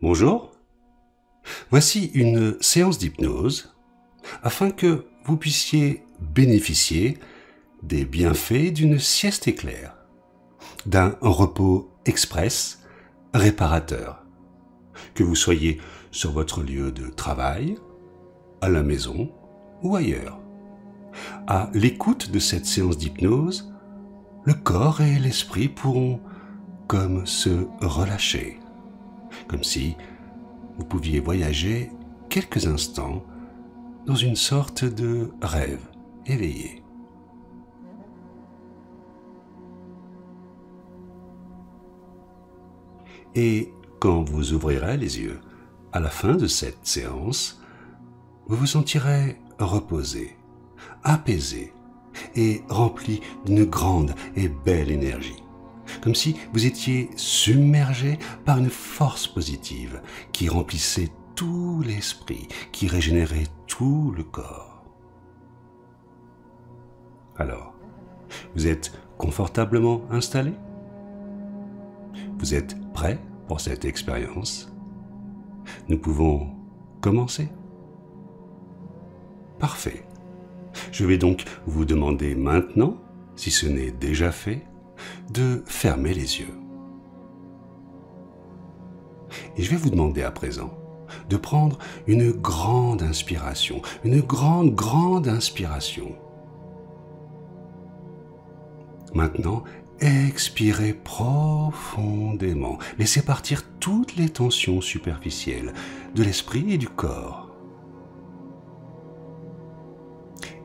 Bonjour, voici une séance d'hypnose afin que vous puissiez bénéficier des bienfaits d'une sieste éclair, d'un repos express réparateur, que vous soyez sur votre lieu de travail, à la maison ou ailleurs. À l'écoute de cette séance d'hypnose, le corps et l'esprit pourront comme se relâcher, comme si vous pouviez voyager quelques instants dans une sorte de rêve éveillé. Et quand vous ouvrirez les yeux à la fin de cette séance, vous vous sentirez reposé, apaisé et rempli d'une grande et belle énergie, comme si vous étiez submergé par une force positive qui remplissait tout l'esprit, qui régénérait tout le corps. Alors, vous êtes confortablement installé? Vous êtes prêt pour cette expérience? Nous pouvons commencer? Parfait. Je vais donc vous demander maintenant, si ce n'est déjà fait, de fermer les yeux. Et je vais vous demander à présent de prendre une grande inspiration, une grande inspiration. Maintenant, expirez profondément. Laissez partir toutes les tensions superficielles de l'esprit et du corps.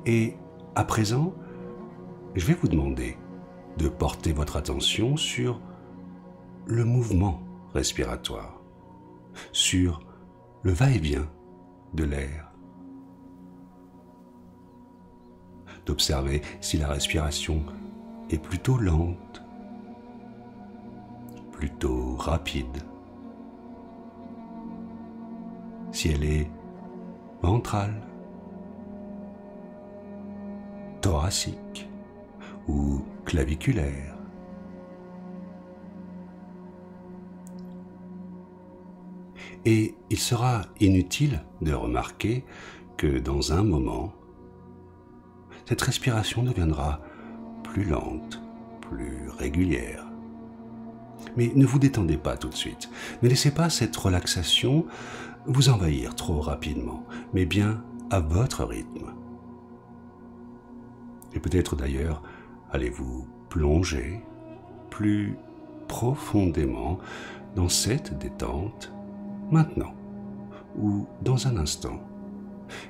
Et à présent, je vais vous demander de porter votre attention sur le mouvement respiratoire, sur le va-et-vient de l'air, d'observer si la respiration est plutôt lente, plutôt rapide, si elle est ventrale, thoracique ou claviculaire. Et il sera inutile de remarquer que dans un moment, cette respiration deviendra plus lente, plus régulière. Mais ne vous détendez pas tout de suite. Ne laissez pas cette relaxation vous envahir trop rapidement, mais bien à votre rythme. Et peut-être d'ailleurs allez-vous plonger plus profondément dans cette détente maintenant ou dans un instant,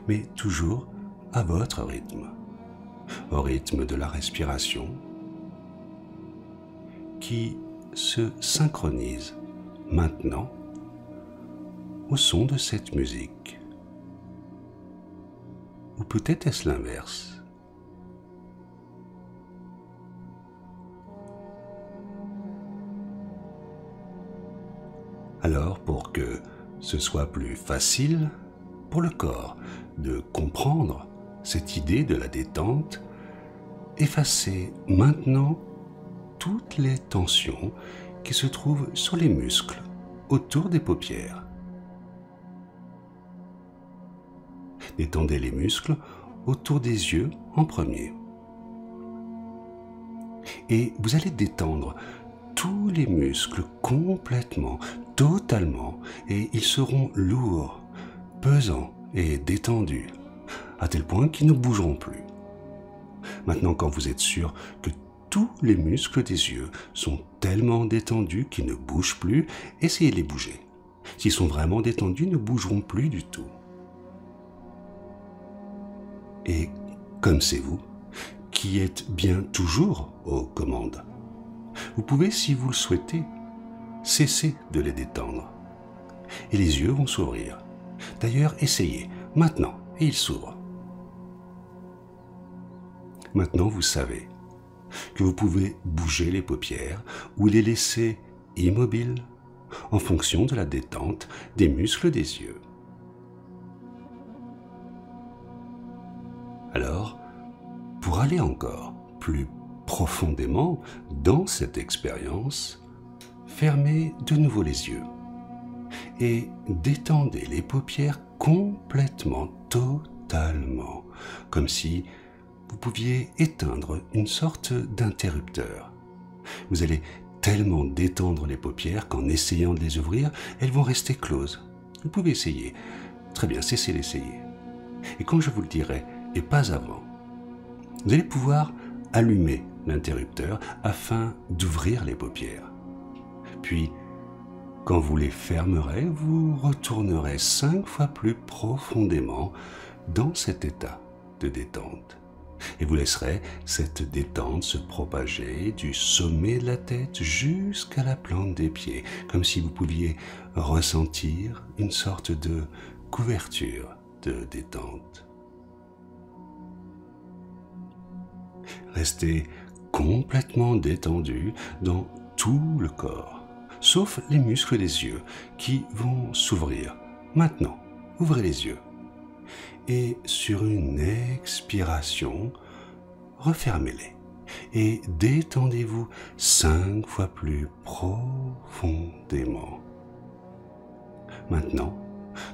mais toujours à votre rythme, au rythme de la respiration qui se synchronise maintenant au son de cette musique. Ou peut-être est-ce l'inverse? Alors, pour que ce soit plus facile pour le corps de comprendre cette idée de la détente, effacez maintenant toutes les tensions qui se trouvent sur les muscles autour des paupières. Détendez les muscles autour des yeux en premier. Et vous allez détendre tous les muscles complètement, totalement, et ils seront lourds, pesants et détendus, à tel point qu'ils ne bougeront plus. Maintenant, quand vous êtes sûr que tous les muscles des yeux sont tellement détendus qu'ils ne bougent plus, essayez de les bouger. S'ils sont vraiment détendus, ils ne bougeront plus du tout. Et comme c'est vous, qui êtes bien toujours aux commandes, vous pouvez, si vous le souhaitez, cesser de les détendre. Et les yeux vont s'ouvrir. D'ailleurs, essayez, maintenant, et ils s'ouvrent. Maintenant, vous savez que vous pouvez bouger les paupières ou les laisser immobiles en fonction de la détente des muscles des yeux. Alors, pour aller encore plus profondément dans cette expérience, fermez de nouveau les yeux et détendez les paupières complètement, totalement, comme si vous pouviez éteindre une sorte d'interrupteur. Vous allez tellement détendre les paupières qu'en essayant de les ouvrir, elles vont rester closes. Vous pouvez essayer. Très bien, cessez d'essayer. Et quand je vous le dirai, et pas avant, vous allez pouvoir allumer l'interrupteur afin d'ouvrir les paupières. Puis, quand vous les fermerez, vous retournerez 5 fois plus profondément dans cet état de détente. Et vous laisserez cette détente se propager du sommet de la tête jusqu'à la plante des pieds, comme si vous pouviez ressentir une sorte de couverture de détente. Restez complètement détendu dans tout le corps, sauf les muscles des yeux qui vont s'ouvrir. Maintenant, ouvrez les yeux. Et sur une expiration, refermez-les et détendez-vous 5 fois plus profondément. Maintenant,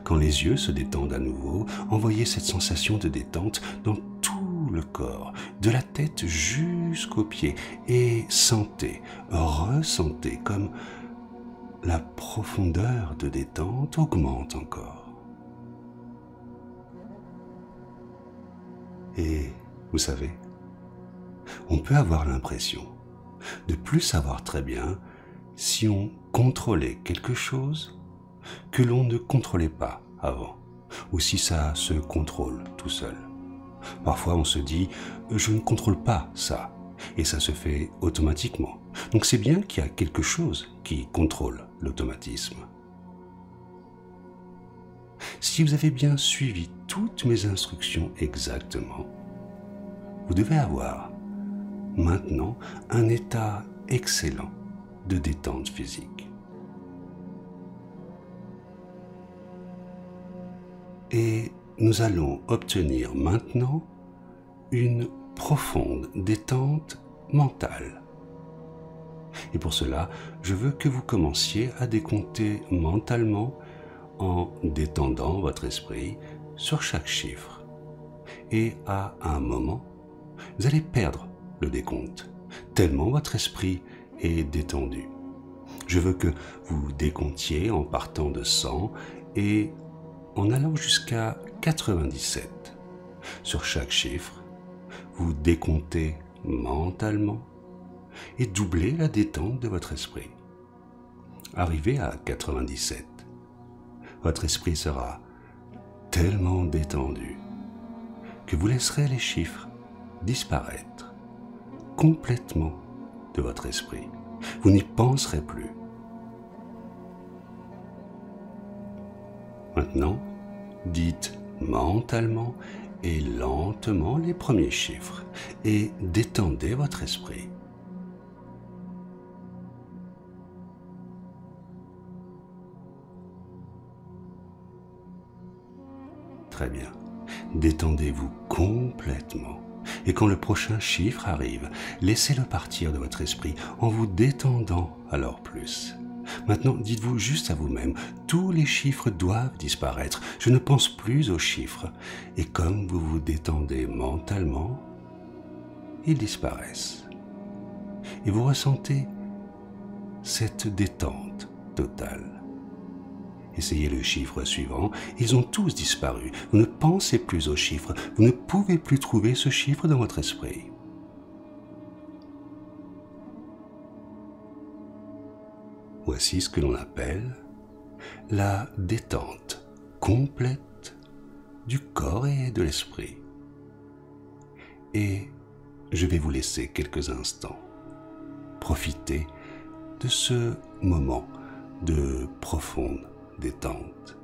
quand les yeux se détendent à nouveau, envoyez cette sensation de détente dans tout le corps, de la tête jusqu'aux pieds, et sentez, ressentez comme la profondeur de détente augmente encore. Et vous savez, on peut avoir l'impression de plus savoir très bien si on contrôlait quelque chose que l'on ne contrôlait pas avant, ou si ça se contrôle tout seul. Parfois on se dit « je ne contrôle pas ça », et ça se fait automatiquement. Donc c'est bien qu'il y a quelque chose qui contrôle l'automatisme. Si vous avez bien suivi toutes mes instructions exactement, vous devez avoir maintenant un état excellent de détente physique. Et nous allons obtenir maintenant une profonde détente mentale. Et pour cela, je veux que vous commenciez à décompter mentalement en détendant votre esprit sur chaque chiffre. Et à un moment, vous allez perdre le décompte, tellement votre esprit est détendu. Je veux que vous décomptiez en partant de 100 et en allant jusqu'à 97. Sur chaque chiffre, vous décomptez mentalement et doublez la détente de votre esprit. Arrivé à 97, votre esprit sera tellement détendu que vous laisserez les chiffres disparaître complètement de votre esprit. Vous n'y penserez plus. Maintenant, dites mentalement et lentement les premiers chiffres et détendez votre esprit. Très bien. Détendez-vous complètement. Et quand le prochain chiffre arrive, laissez-le partir de votre esprit en vous détendant alors plus. Maintenant, dites-vous juste à vous-même, tous les chiffres doivent disparaître. Je ne pense plus aux chiffres. Et comme vous vous détendez mentalement, ils disparaissent. Et vous ressentez cette détente totale. Essayez le chiffre suivant, ils ont tous disparu. Vous ne pensez plus aux chiffres, vous ne pouvez plus trouver ce chiffre dans votre esprit. Voici ce que l'on appelle la détente complète du corps et de l'esprit. Et je vais vous laisser quelques instants profiter de ce moment de profonde détente.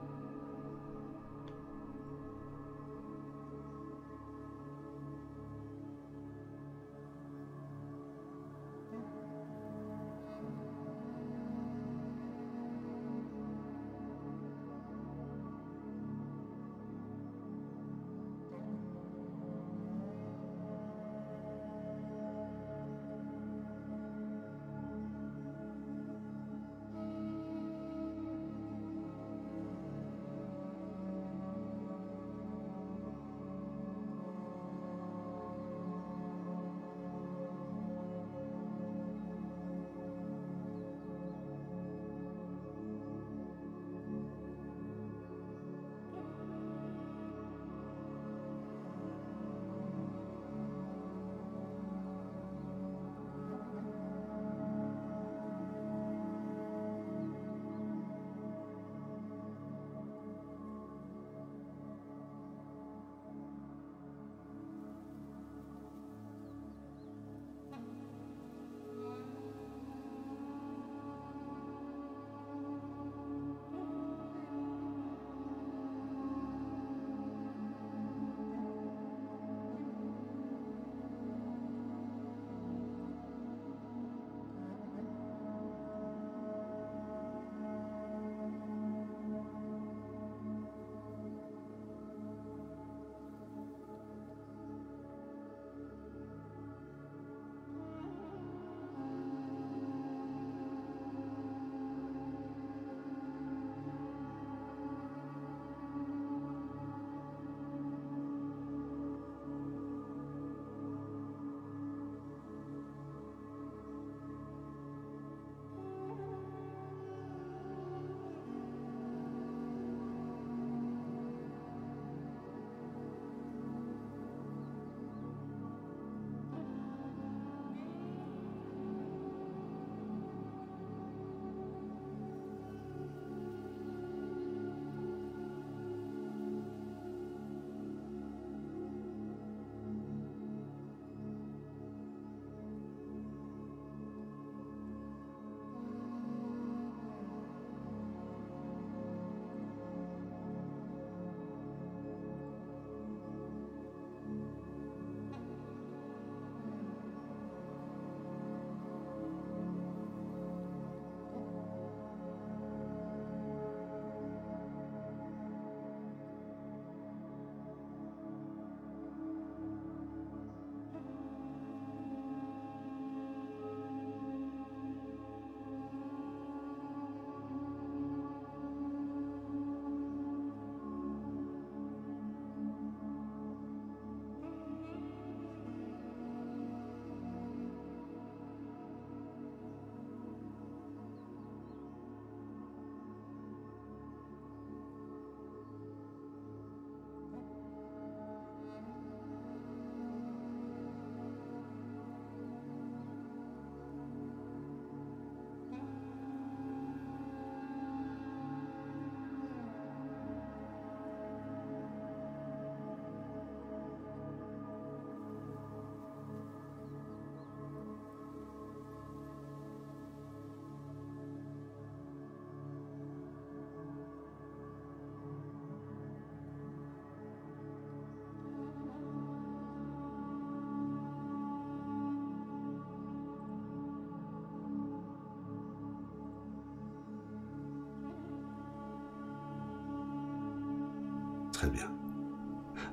Très bien.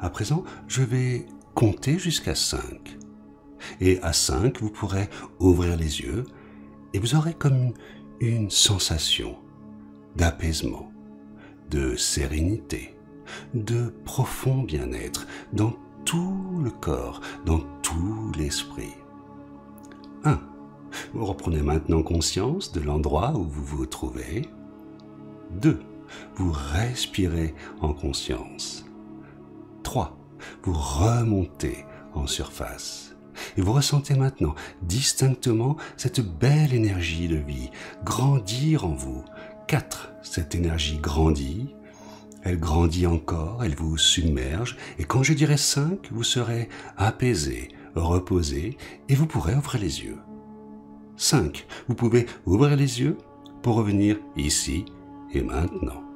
À présent, je vais compter jusqu'à 5. Et à 5, vous pourrez ouvrir les yeux et vous aurez comme une sensation d'apaisement, de sérénité, de profond bien-être dans tout le corps, dans tout l'esprit. 1. Vous reprenez maintenant conscience de l'endroit où vous vous trouvez. 2. Vous respirez en conscience. 3. Vous remontez en surface. Et vous ressentez maintenant distinctement cette belle énergie de vie grandir en vous. 4. Cette énergie grandit. Elle grandit encore, elle vous submerge. Et quand je dirai 5, vous serez apaisé, reposé et vous pourrez ouvrir les yeux. 5. Vous pouvez ouvrir les yeux pour revenir ici et maintenant.